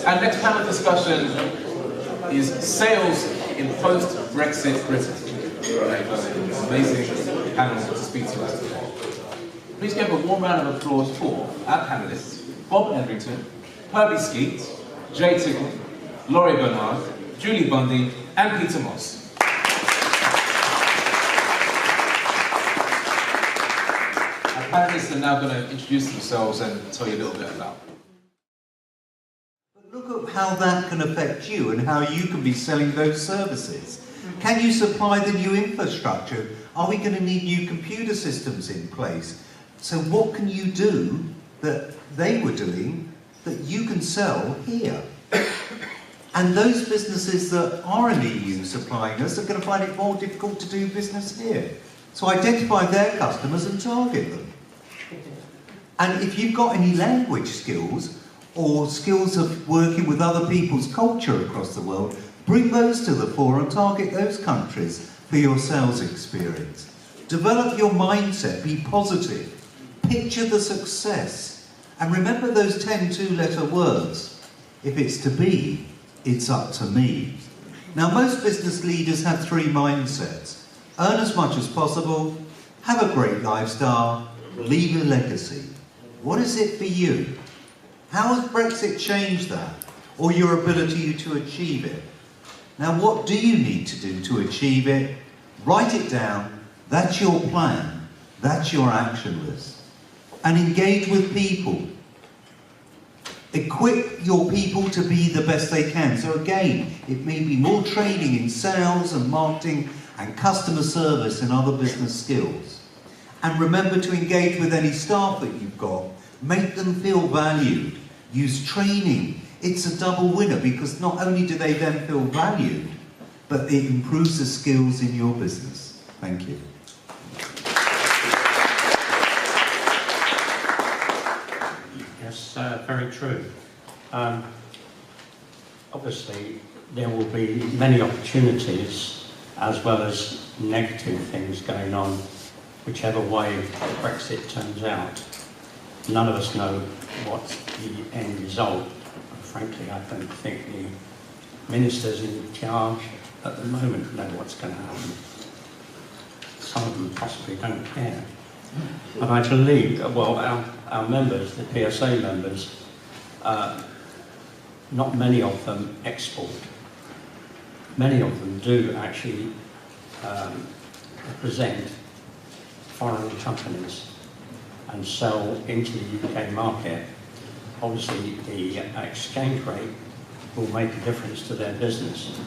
Our next panel discussion is sales in post-Brexit Britain. Amazing panel to speak to us today. Please give a warm round of applause for our panelists, Bob Edrington, Herbie Skeet, Jay Tickle, Laurie Bernard, Julie Bundy, and Peter Moss. Our panelists are now going to introduce themselves and tell you a little bit about them. Look at how that can affect you and how you can be selling those services. Can you supply the new infrastructure? Are we going to need new computer systems in place? So what can you do that they were doing that you can sell here? And those businesses that are in the EU supplying us are going to find it more difficult to do business here. So identify their customers and target them. And if you've got any language skills, or skills of working with other people's culture across the world, bring those to the fore and target those countries for your sales experience. Develop your mindset, be positive, picture the success, and remember those 10 two-letter words. If it's to be, it's up to me. Now, most business leaders have three mindsets. Earn as much as possible, have a great lifestyle, leave a legacy. What is it for you? How has Brexit changed that, or your ability to achieve it? Now, what do you need to do to achieve it? Write it down. That's your plan. That's your action list. And engage with people. Equip your people to be the best they can. So again, it may be more training in sales and marketing and customer service and other business skills. And remember to engage with any staff that you've got. Make them feel valued. Use training. It's a double winner because not only do they then feel valued, but it improves the skills in your business. Thank you. Yes, very true. Obviously, there will be many opportunities as well as negative things going on, whichever way Brexit turns out. None of us know what the end result. Frankly, I don't think the ministers in charge at the moment know what's going to happen. Some of them possibly don't care. But I believe, well, our members, the PSA members, not many of them export. Many of them do actually represent foreign companies and sell into the UK market. Obviously, the exchange rate will make a difference to their business.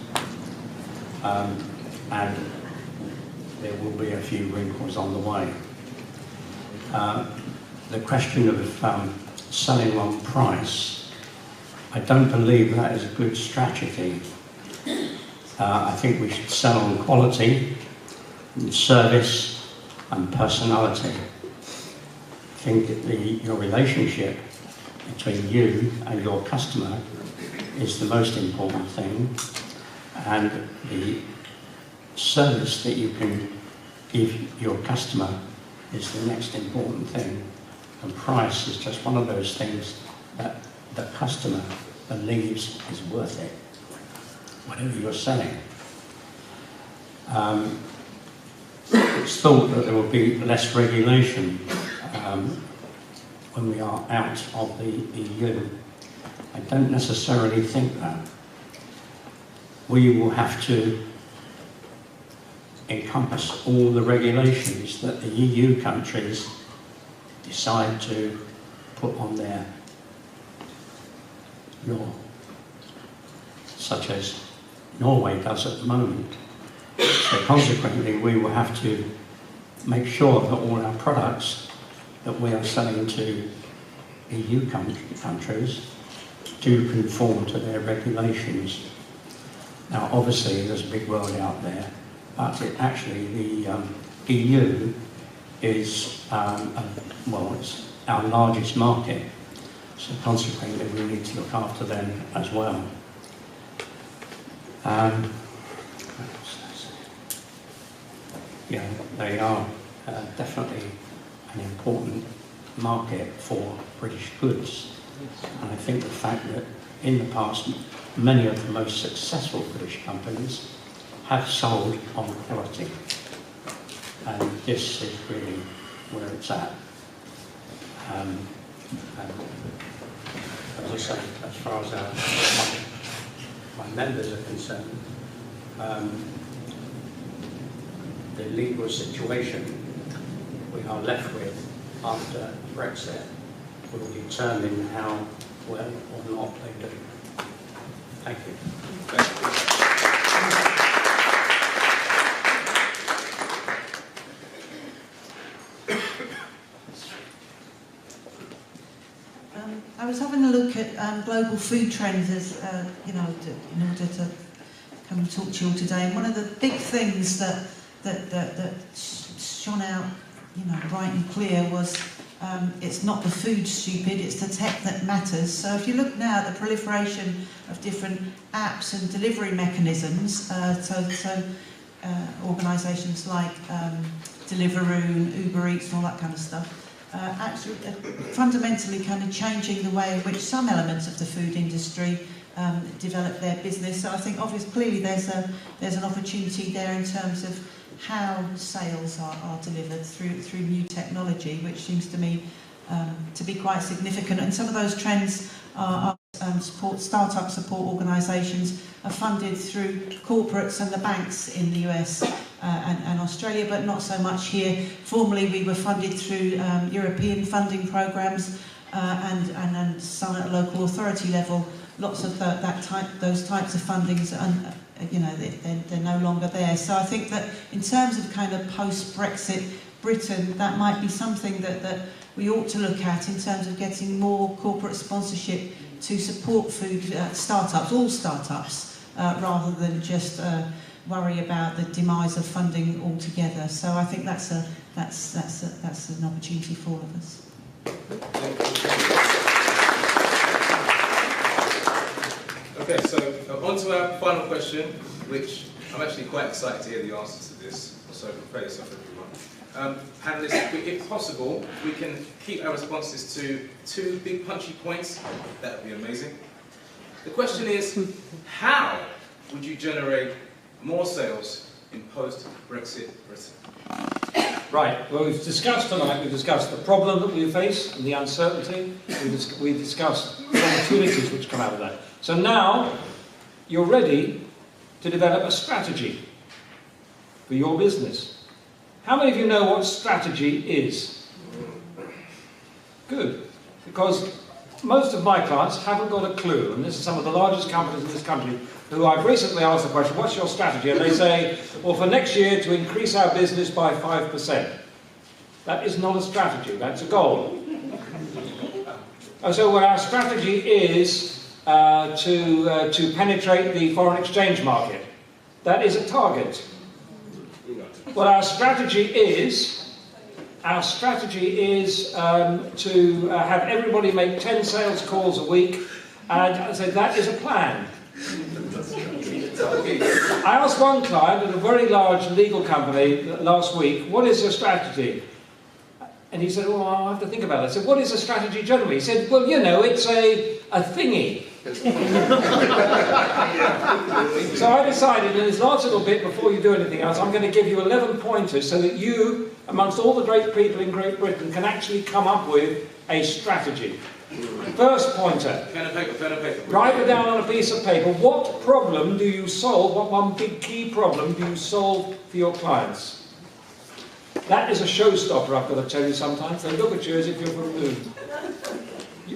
And there will be a few wrinkles on the way. The question of selling on price, I don't believe that is a good strategy. I think we should sell on quality, and service, and personality. I think that your relationship between you and your customer is the most important thing, and the service that you can give your customer is the next important thing, and price is just one of those things that the customer believes is worth it, whatever you're selling. It's thought that there will be less regulation when we are out of the EU. I don't necessarily think that. We will have to encompass all the regulations that the EU countries decide to put on their law, such as Norway does at the moment. So consequently, we will have to make sure that all our products that we are selling to EU countries do conform to their regulations. Now, obviously, there's a big world out there, but actually the EU is, well, it's our largest market, so consequently we need to look after them as well. Yeah, they are definitely an important market for British goods. And I think the fact that in the past, many of the most successful British companies have sold on quality. And this is really where it's at. And as I say, as far as my members are concerned, the legal situation we are left with after Brexit will determine how well or not they do. Thank you. Thank you. I was having a look at global food trends as in order to come and talk to you all today. And one of the big things that shone out, bright and clear was it's not the food, stupid, it's the tech that matters. So if you look now at the proliferation of different apps and delivery mechanisms, organisations like Deliveroo and Uber Eats and all that kind of stuff, actually fundamentally kind of changing the way in which some elements of the food industry develop their business. So I think obviously clearly there's an opportunity there in terms of how sales are delivered through new technology, which seems to me to be quite significant. And some of those trends are startup support organisations are funded through corporates and the banks in the US and Australia, but not so much here. Formerly we were funded through European funding programmes and some at a local authority level. Lots of those types of fundings, they're no longer there. So I think that in terms of kind of post-Brexit Britain, that might be something that we ought to look at in terms of getting more corporate sponsorship to support food startups, all startups, rather than just worry about the demise of funding altogether. So I think that's an opportunity for all of us. Okay, so on to our final question, which I'm actually quite excited to hear the answer to this, so prepare yourself everyone. Panellists, if possible, we can keep our responses to 2 big punchy points. That would be amazing. The question is, how would you generate more sales in post-Brexit Britain? Right, well we've discussed the problem that we face and the uncertainty. We discussed the opportunities which come out of that. So now, you're ready to develop a strategy for your business. How many of you know what strategy is? Good, because most of my clients haven't got a clue, and this is some of the largest companies in this country who I've recently asked the question, what's your strategy? And they say, well, for next year to increase our business by 5%. That is not a strategy, that's a goal. So what our strategy is to penetrate the foreign exchange market. That is a target. What our strategy is to have everybody make 10 sales calls a week, and so that is a plan. I asked one client at a very large legal company last week, what is your strategy? And he said, well, I'll have to think about it. I said, what is a strategy generally? He said, well, it's a thingy. So I decided in this last little bit, before you do anything else, I'm going to give you 11 pointers so that you, amongst all the great people in Great Britain, can actually come up with a strategy. First pointer. Pen and paper. Write it down on a piece of paper. What problem do you solve? What one big key problem do you solve for your clients? That is a showstopper, I've got to tell you sometimes. They look at you as if you're from the moon.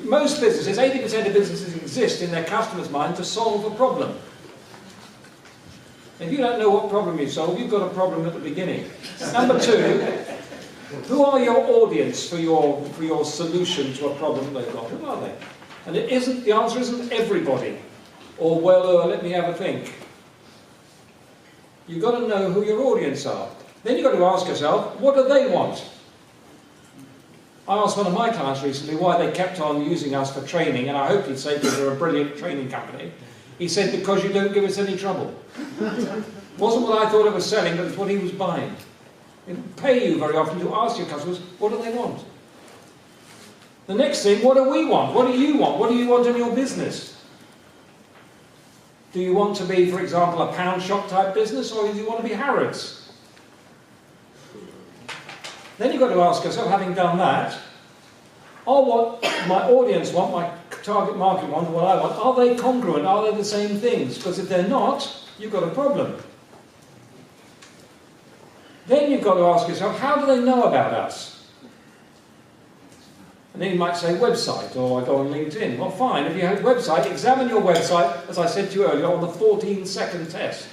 Most businesses, 80% of businesses exist in their customers' mind to solve a problem. If you don't know what problem you solve, you've got a problem at the beginning. Number 2, who are your audience for your solution to a problem they've got? Who are they? And the answer isn't everybody. Or, let me have a think. You've got to know who your audience are. Then you've got to ask yourself, what do they want? I asked one of my clients recently why they kept on using us for training, and I hoped he'd say because they're a brilliant training company. He said, because you don't give us any trouble. It wasn't what I thought it was selling, but it's what he was buying. It would pay you very often to ask your customers, what do they want? The next thing, what do we want? What do you want? What do you want in your business? Do you want to be, for example, a pound shop type business, or do you want to be Harrods? Then you've got to ask yourself, having done that, are what my audience want, my target market want, what I want, are they congruent? Are they the same things? Because if they're not, you've got a problem. Then you've got to ask yourself, how do they know about us? And then you might say website, or I go on LinkedIn. Well, fine, if you have a website, examine your website, as I said to you earlier, on the 14-second test.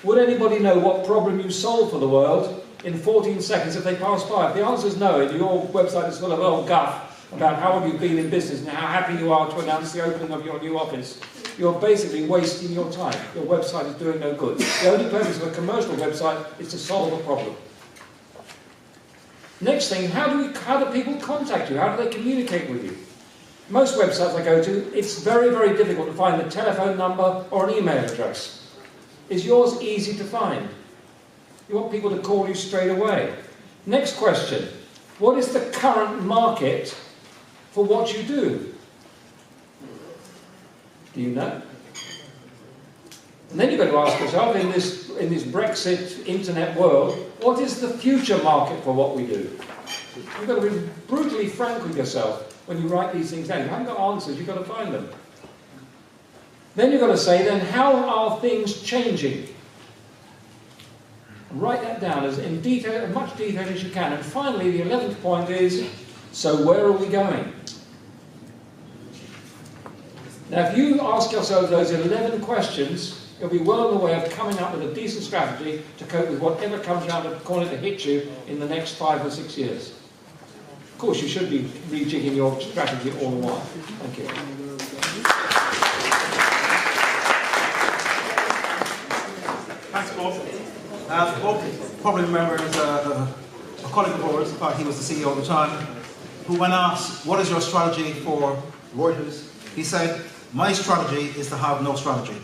Would anybody know what problem you solve for the world in 14 seconds if they pass by? If the answer is no, and your website is full of old guff about how long you've been in business and how happy you are to announce the opening of your new office, you're basically wasting your time. Your website is doing no good. The only purpose of a commercial website is to solve a problem. Next thing, how do people contact you? How do they communicate with you? Most websites I go to, it's very, very difficult to find a telephone number or an email address. Is yours easy to find? You want people to call you straight away. Next question, what is the current market for what you do? Do you know? And then you've got to ask yourself, in this Brexit internet world, what is the future market for what we do? You've got to be brutally frank with yourself when you write these things down. You haven't got answers, you've got to find them. Then you've got to say, then, how are things changing? And write that down as much detail as you can. And finally, the 11th point is, so where are we going? Now, if you ask yourselves those 11 questions, you'll be well on the way of coming up with a decent strategy to cope with whatever comes around the corner to hit you in the next 5 or 6 years. Of course, you should be rejigging your strategy all the while. Thank you. Thanks, Bob. Bob probably remembers a colleague of ours, in fact he was the CEO at the time, who when asked, what is your strategy for Reuters? He said, my strategy is to have no strategy.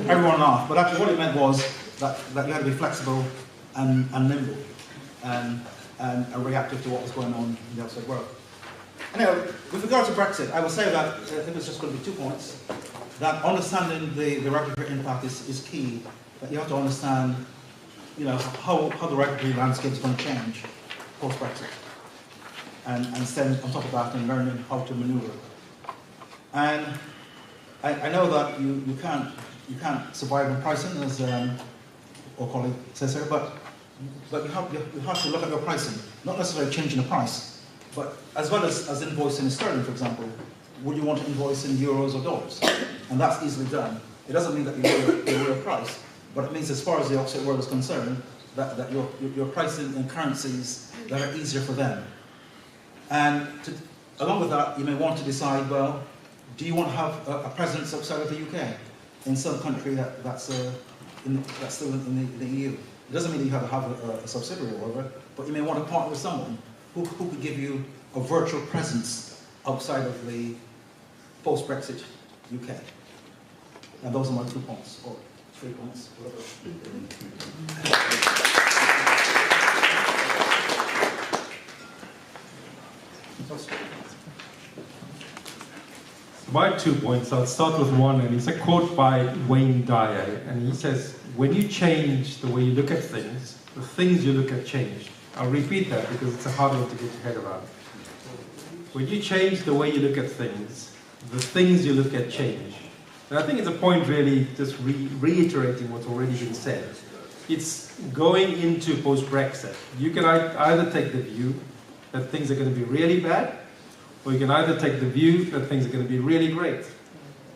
Everyone laughed, but actually what he meant was that you had to be flexible and nimble and reactive to what was going on in the outside world. Anyway, with regard to Brexit, I will say that I think it's just going to be 2 points. That understanding the regulatory impact is key. That you have to understand, how the regulatory landscape is going to change post-Brexit, and staying on top of that and learning how to manoeuvre. And I know that you can't survive on pricing, as our colleague says here, but you have to look at your pricing, not necessarily changing the price, but as well as invoicing in sterling, for example. Would you want to invoice in euros or dollars? And that's easily done. It doesn't mean that you lower your price, but it means, as far as the outside world is concerned, that you're pricing in currencies that are easier for them. And along with that, you may want to decide, well, do you want to have a presence outside of the UK, in some country that's still in the EU? It doesn't mean that you have to have a subsidiary or whatever, but you may want to partner with someone who could give you a virtual presence outside of the post-Brexit UK. And those are my 2 points, or 3 points, whatever. My 2 points, I'll start with one, and it's a quote by Wayne Dyer, and he says, when you change the way you look at things, the things you look at change. I'll repeat that because it's a hard one to get your head around. When you change the way you look at things, the things you look at change. And I think it's a point really just reiterating what's already been said. It's going into post-Brexit. You can either take the view that things are going to be really bad, or you can either take the view that things are going to be really great.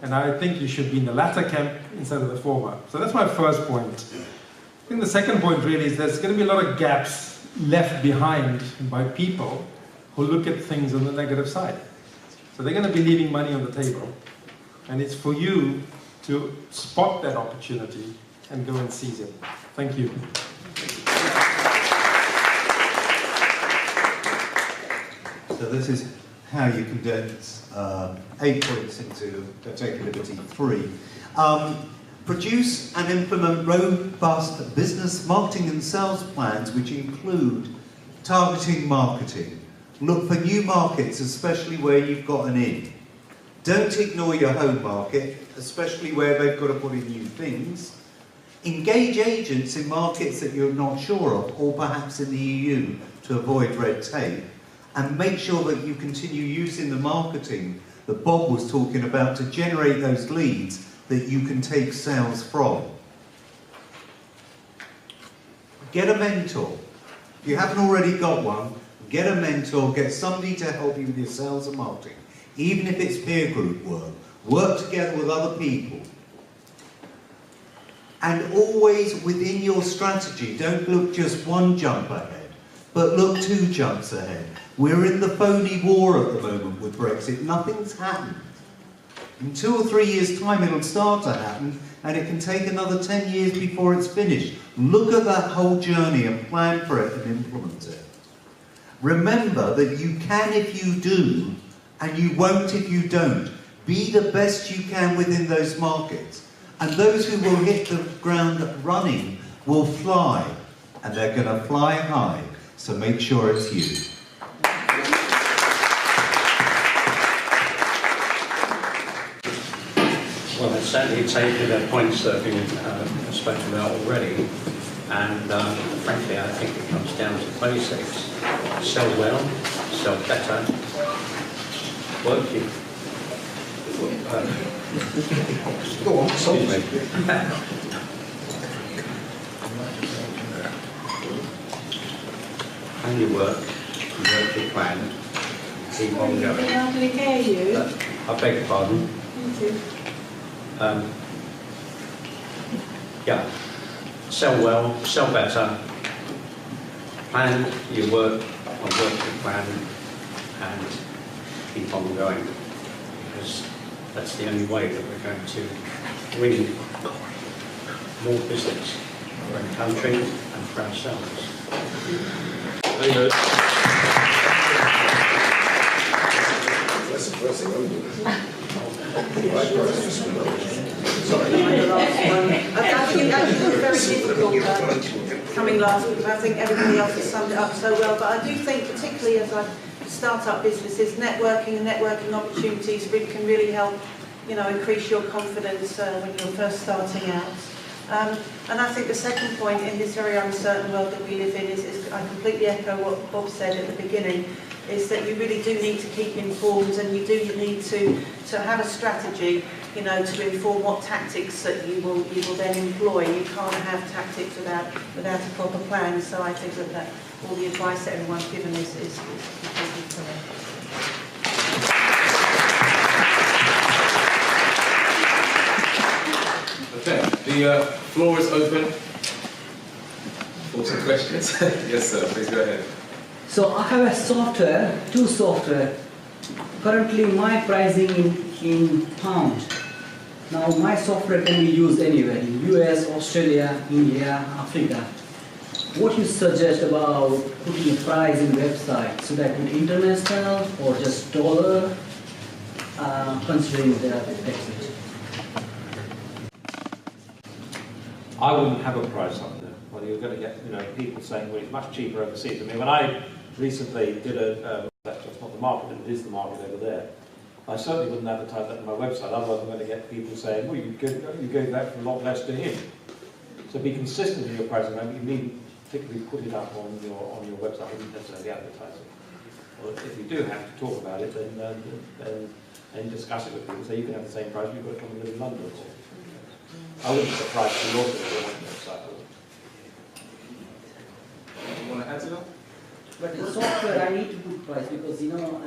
And I think you should be in the latter camp instead of the former. So that's my first point. I think the second point really is there's going to be a lot of gaps left behind by people who look at things on the negative side. So they're going to be leaving money on the table. And it's for you to spot that opportunity and go and seize it. Thank you. So this is how you condense 8 points into Take Liberty 3. Produce and implement robust business marketing and sales plans which include targeting marketing. Look for new markets, especially where you've got an in. Don't ignore your home market, especially where they've got to put in new things. Engage agents in markets that you're not sure of, or perhaps in the EU, to avoid red tape. And make sure that you continue using the marketing that Bob was talking about to generate those leads that you can take sales from. Get a mentor. If you haven't already got one, get a mentor, get somebody to help you with your sales and marketing. Even if it's peer group work, work together with other people. And always within your strategy, don't look just one jump ahead, but look 2 jumps ahead. We're in the phony war at the moment with Brexit. Nothing's happened. In 2 or 3 years' time, it'll start to happen, and it can take another 10 years before it's finished. Look at that whole journey and plan for it and implement it. Remember that you can if you do, and you won't if you don't. Be the best you can within those markets. And those who will hit the ground running will fly, and they're going to fly high. So make sure it's you. Well, it's certainly taken the points that have been spoken about already, and frankly, I think it comes down to basics. Sell well, sell better, work you. Go on, Excuse me. Plan your work your plan, keep on going. How can I hear you? I beg your pardon. Thank you. Yeah, sell well, sell better, plan your work your plan, and keep on going, because that's the only way that we're going to win more business for the country and for ourselves. Very good. I think actually it was very difficult coming last because I think everybody else has summed it up so well. But I do think, particularly as I start-up businesses, networking and networking opportunities can really help, you know, increase your confidence when you're first starting out. And I think the second point in this very uncertain world that we live in is I completely echo what Bob said at the beginning, is that you really do need to keep informed, and you do need to have a strategy, you know, to inform what tactics that you will then employ. You can't have tactics without a proper plan. So I think that all the advice that everyone's given is completely correct. Okay, the floor is open for some questions. Yes, sir, please go ahead. So I have a software, 2 software. Currently my pricing in pound. Now my software can be used anywhere, in US, Australia, India, Africa. What you suggest about putting a price in website? Should I put international or just dollar, considering the Brexit? I wouldn't have a price up there. Well, you're going to get, you know, people saying, well, it's much cheaper overseas. I mean, when I recently did that's not the market, it is the market over there. I certainly wouldn't advertise that on my website, otherwise I'm going to get people saying, well, you go that for a lot less to him. So be consistent in your pricing. You needn't particularly put it up on your website, you wouldn't necessarily advertise it. Well, if you do have to talk about it, then discuss it with people. So you can have the same price, you've got to come and live in London. I wouldn't put a price for your website. You want to add to that? But the software I need to put price because, you know,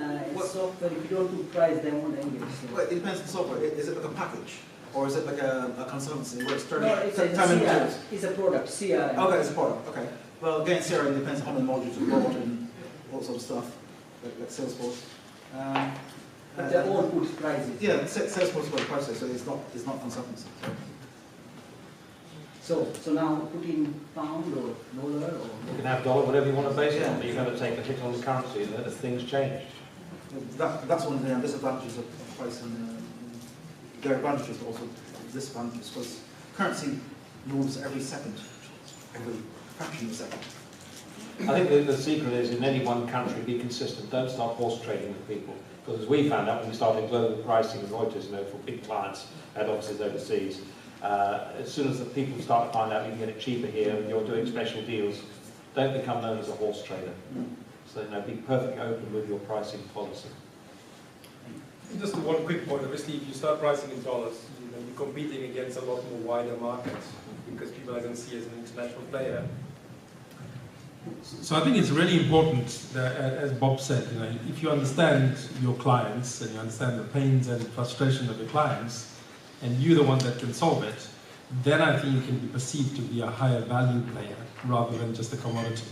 software, if you don't put price, they won't engage. So. Well, it depends on the software. Is it like a package? Or is it like a consultancy where it's No, it's a CRM. It's a product, CRM. Okay, it's a product, okay. Well, again, CRM depends on how many modules you bought and all sorts of stuff, like Salesforce. But they won't put prices. Yeah, Salesforce is a process, so it's not consultancy. So now put in pound or dollar or... You can have dollar, whatever you want to base it on, but you're going to take a hit on the currency as things change. That's one of the disadvantages of pricing. There are advantages, but also disadvantages, because currency moves every second, every fraction of a second. I think the secret is in any one country, be consistent. Don't start horse trading with people. Because as we found out when we started global pricing with Reuters, for big clients at offices overseas, as soon as the people start to find out you can get it cheaper here and you're doing special deals, don't become known as a horse trader. So be perfectly open with your pricing policy. Just one quick point. Obviously, if you start pricing in dollars, you're competing against a lot more wider markets because people are going to see you as an international player. So I think it's really important that, as Bob said, if you understand your clients and you understand the pains and frustration of your clients, and you're the one that can solve it, then I think you can be perceived to be a higher value player rather than just a commodity.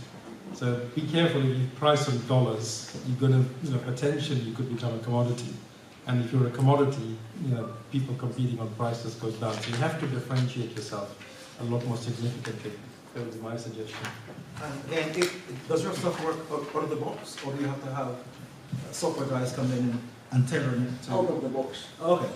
So be careful if you price on dollars, you're going to, potentially you could become a commodity. And if you're a commodity, people competing on prices goes down. So you have to differentiate yourself a lot more significantly. That would be my suggestion. And again, does your stuff work out of the box, or do you have to have software guys come in and tailor it to... Out of the box. Okay.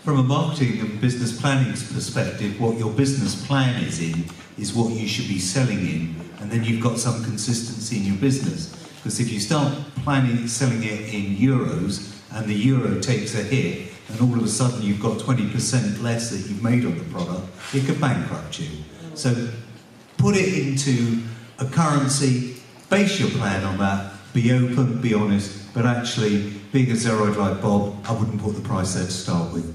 From a marketing and business planning perspective, what your business plan is in is what you should be selling in, and then you've got some consistency in your business. Because if you start selling it in euros, and the euro takes a hit, and all of a sudden you've got 20% less that you've made on the product, it could bankrupt you. So put it into a currency, base your plan on that, be open, be honest, but actually, being a zeroid like Bob, I wouldn't put the price there to start with.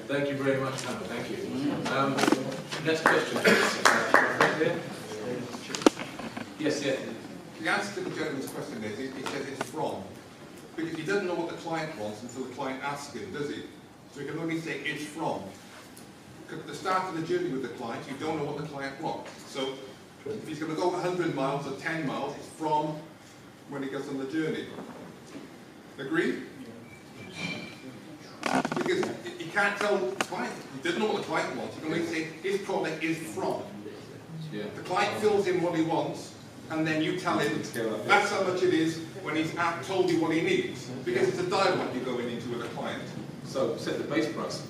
Thank you very much, Hannah. Thank you. Next question, please. Yes, yes. The answer to the gentleman's question is, he says it's from. Because he doesn't know what the client wants until the client asks him, does he? So he can only say it's from. Because at the start of the journey with the client, you don't know what the client wants. So if he's going to go 100 miles or 10 miles, it's from when he gets on the journey. Agree? Because he can't tell the client. He doesn't know what the client wants. He can only say his product is from. Yeah. The client fills in what he wants, and then you tell him that's how much it is when he's told you what he needs. Because it's a dialogue you're going into with a client. So set the base price.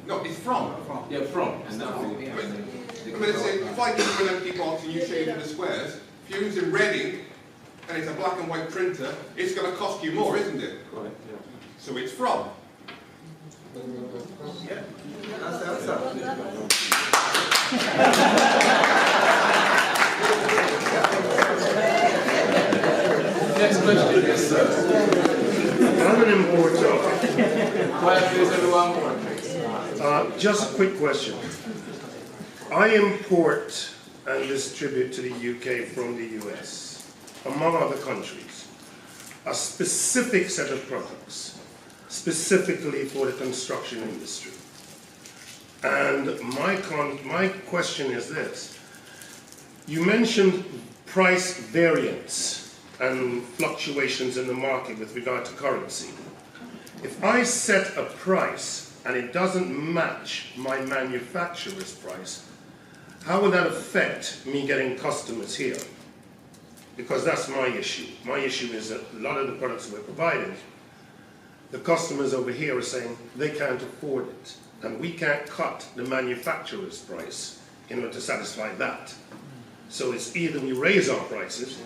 No, it's from. Yeah, from. And I mean, if I give you an empty box and you shade in the squares, if you're using Reading and it's a black and white printer, it's going to cost you more, isn't it? Right, yeah. So it's from. Yeah, that's the answer. Next question, yes, sir. I'm an importer. Quiet, please, everyone. Just a quick question. I import and distribute to the UK from the US, among other countries, a specific set of products, specifically for the construction industry. And my question is this. You mentioned price variance and fluctuations in the market with regard to currency. If I set a price and it doesn't match my manufacturer's price, how will that affect me getting customers here? Because that's my issue. My issue is that a lot of the products we're providing, the customers over here are saying they can't afford it. And we can't cut the manufacturer's price in order to satisfy that. So it's either we raise our prices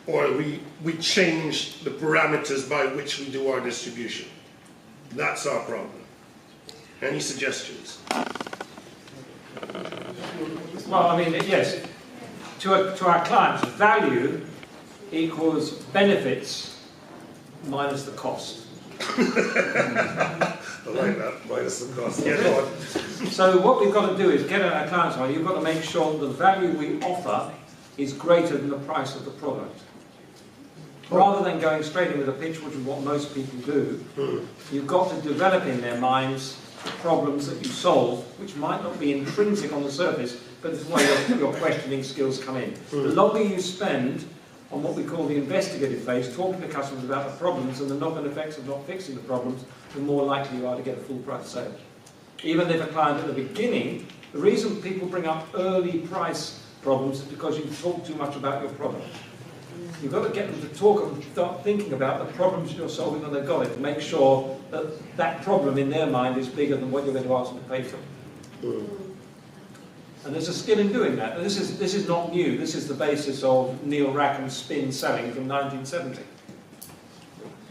or we change the parameters by which we do our distribution. That's our problem. Any suggestions? Well, I mean, yes, to our clients, value equals benefits minus the cost. I like that, minus the cost. Yeah, go on. So what we've got to do is get at our clients, you've got to make sure the value we offer is greater than the price of the product. Rather than going straight in with a pitch, which is what most people do, you've got to develop in their minds problems that you solve, which might not be intrinsic on the surface, but this is where your questioning skills come in. The longer you spend on what we call the investigative phase, talking to customers about the problems and the knock-on effects of not fixing the problems, the more likely you are to get a full price sale. Even if a client at the beginning, the reason people bring up early price problems is because you talk too much about your product. You've got to get them to talk and start thinking about the problems you're solving when they've got it, to make sure that that problem in their mind is bigger than what you're going to ask them to pay for. And there's a skill in doing that. And this is not new. This is the basis of Neil Rackham's spin selling from 1970.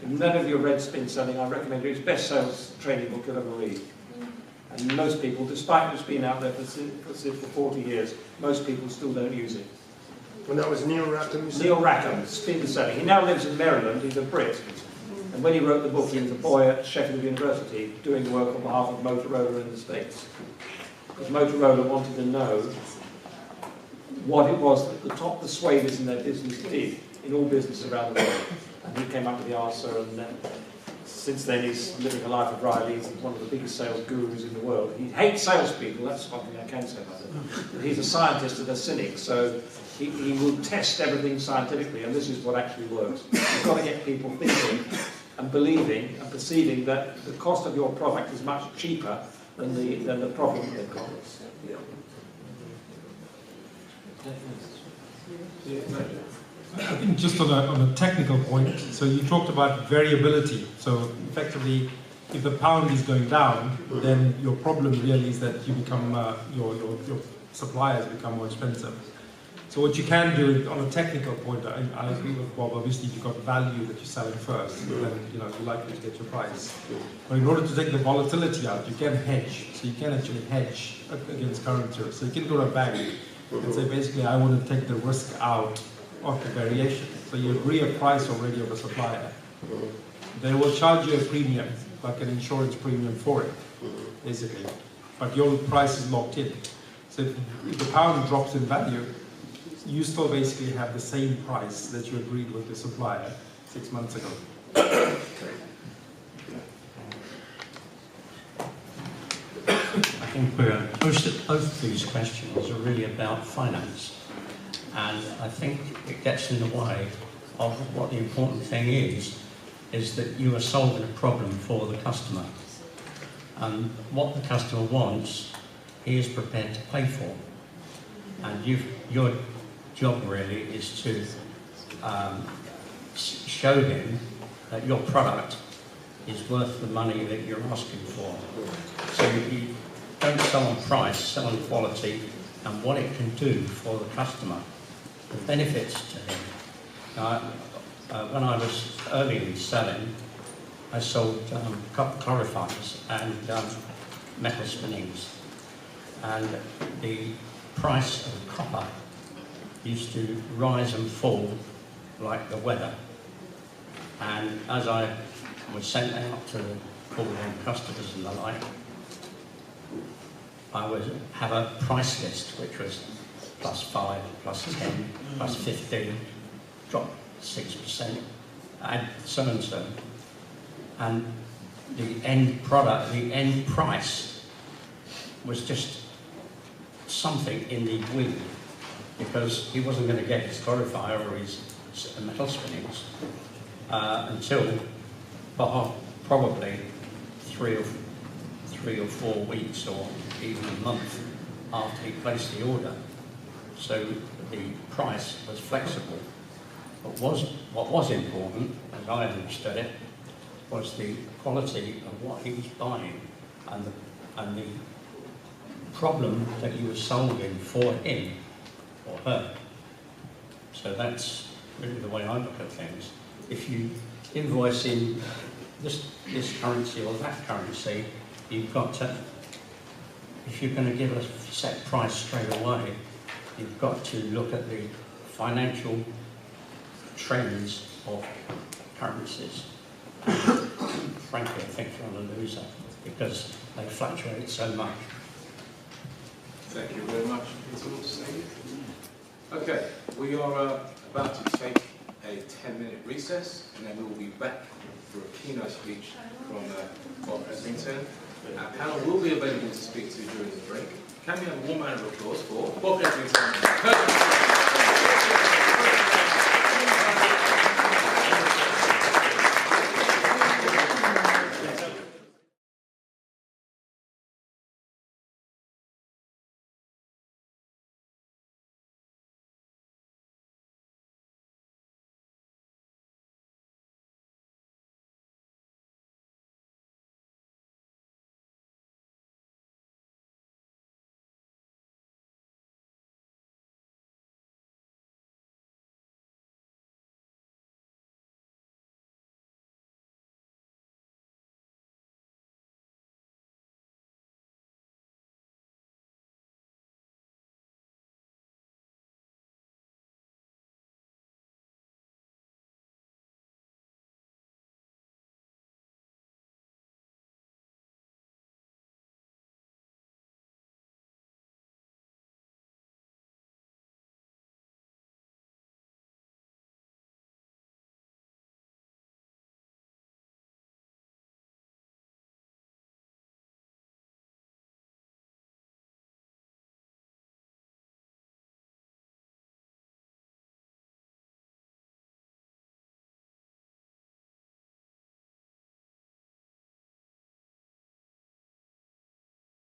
If none of you have read Spin Selling, I recommend it. It's the best sales training book you'll ever read. And most people, despite it's been out there for 40 years, most people still don't use it. And that was Neil Rackham? Neil Rackham, Spin Selling. He now lives in Maryland. He's a Brit. And when he wrote the book, he was a boy at Sheffield University doing work on behalf of Motorola in the States. Because Motorola wanted to know what it was that the top persuaders in their business did in all businesses around the world. And he came up with the answer, and then, since then he's living a life of Riley. He's one of the biggest sales gurus in the world. He hates salespeople, that's something I can say about him. But he's a scientist and a cynic, so he will test everything scientifically, and this is what actually works. You've got to get people thinking and believing and perceiving that the cost of your product is much cheaper than the problem they've got. I think just on a technical point, so you talked about variability. So effectively, if the pound is going down, then your problem really is that you become your suppliers become more expensive. So what you can do on a technical point, I agree with Bob. Obviously, you've got value that you're selling first, and then you're likely to get your price. But in order to take the volatility out, you can hedge. So you can actually hedge against currency. So you can go to a bank and say, basically, I want to take the risk out of the variation. So you agree a price already of a supplier. They will charge you a premium, like an insurance premium for it, basically. But your price is locked in. So if the pound drops in value, you still basically have the same price that you agreed with the supplier 6 months ago. I think both of these questions are really about finance. And I think it gets in the way of what the important thing is that you are solving a problem for the customer. And what the customer wants, he is prepared to pay for. And your job really is to show him that your product is worth the money that you're asking for. So you don't sell on price, sell on quality and what it can do for the customer, the benefits to him. When I was early in selling, I sold clarifiers and metal spinnings, and the price of copper used to rise and fall like the weather. And as I was sent out to call on customers and the like, I would have a price list which was +5, +10, +15, drop 6%, and so and so. And the end product, the end price was just something in the wind, because he wasn't going to get his clarifier or his metal spinnings until probably three or 4 weeks or even a month after he placed the order. So the price was flexible. But what was important, as I understood it, was the quality of what he was buying and the problem that you were solving for him or her. So that's really the way I look at things. If you invoice in this currency or that currency, you've got to, if you're going to give a set price straight away, you've got to look at the financial trends of currencies. Frankly, I think you're on a loser because they fluctuate so much. Thank you very much. Okay, we are about to take a 10-minute recess, and then we will be back for a keynote speech from Bob Edrington. Our panel will be available to speak to during the break. Can we have a warm round of applause for Bob Edrington?